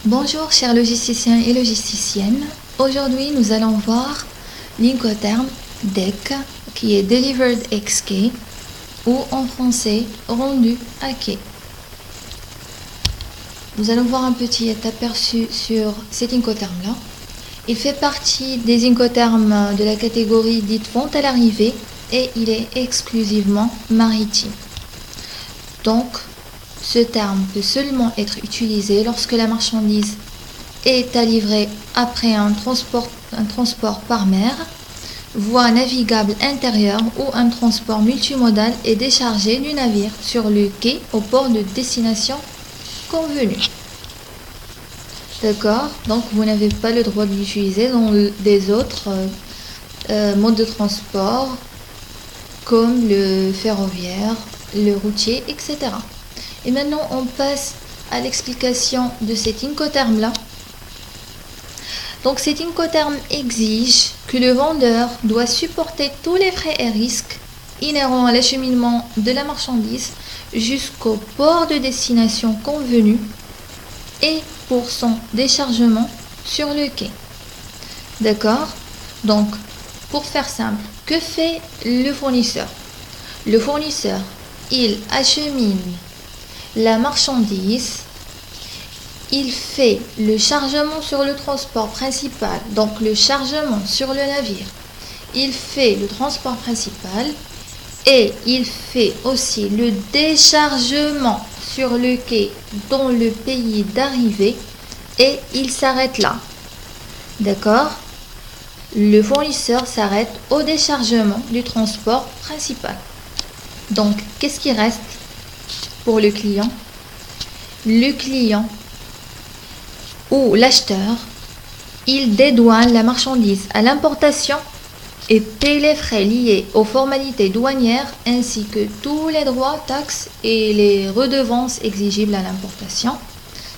Bonjour chers logisticiens et logisticiennes. Aujourd'hui, nous allons voir l'incoterm DEC qui est Delivered ex quai ou en français rendu à quai. Nous allons voir un petit aperçu sur cet incoterm-là. Il fait partie des incoterms de la catégorie dite vente à l'arrivée et il est exclusivement maritime. Donc, ce terme peut seulement être utilisé lorsque la marchandise est à livrer après un transport par mer, voie navigable intérieure ou un transport multimodal est déchargé du navire sur le quai au port de destination convenu. D'accord? Donc vous n'avez pas le droit de l'utiliser dans des autres modes de transport comme le ferroviaire, le routier, etc. Et maintenant on passe à l'explication de cet incoterm-là. Donc cet incoterm exige que le vendeur doit supporter tous les frais et risques inhérents à l'acheminement de la marchandise jusqu'au port de destination convenu et pour son déchargement sur le quai. D'accord? Donc, pour faire simple, que fait le fournisseur? Le fournisseur, il achemine la marchandise, il fait le chargement sur le transport principal, donc le chargement sur le navire. Il fait le transport principal et il fait aussi le déchargement sur le quai dans le pays d'arrivée et il s'arrête là. D'accord? Le fournisseur s'arrête au déchargement du transport principal. Donc, qu'est-ce qui reste pour le client? Le client ou l'acheteur, il dédouane la marchandise à l'importation et paie les frais liés aux formalités douanières ainsi que tous les droits, taxes et les redevances exigibles à l'importation.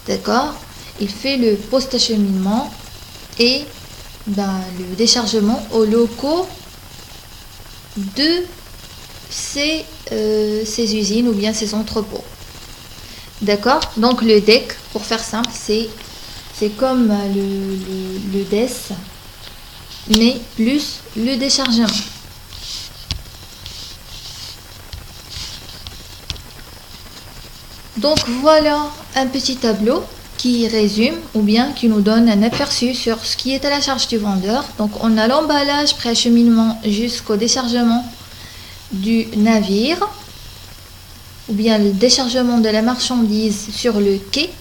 D'accord? Il fait le post-acheminement et le déchargement aux locaux de ces usines ou bien ces entrepôts. D'accord? Donc le DEC, pour faire simple, c'est comme le DES, mais plus le déchargement. Donc voilà un petit tableau qui résume ou bien qui nous donne un aperçu sur ce qui est à la charge du vendeur. Donc on a l'emballage pré-acheminement jusqu'au déchargement du navire ou bien le déchargement de la marchandise sur le quai.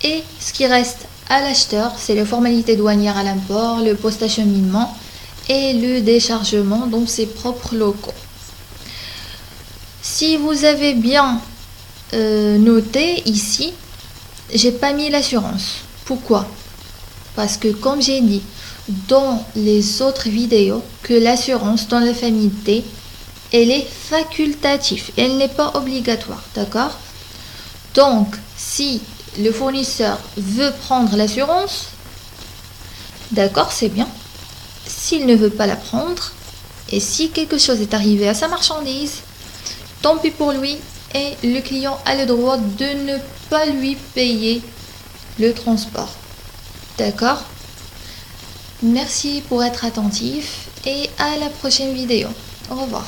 Et ce qui reste à l'acheteur, c'est les formalités douanières à l'import, le post-acheminement et le déchargement dans ses propres locaux. Si vous avez bien noté ici, j'ai pas mis l'assurance. Pourquoi? Parce que comme j'ai dit dans les autres vidéos, que l'assurance dans la famille T, elle est facultative, elle n'est pas obligatoire, d'accord? Donc, si le fournisseur veut prendre l'assurance, d'accord, c'est bien. S'il ne veut pas la prendre, et si quelque chose est arrivé à sa marchandise, tant pis pour lui, et le client a le droit de ne pas lui payer le transport. D'accord? Merci pour être attentif et à la prochaine vidéo. Au revoir.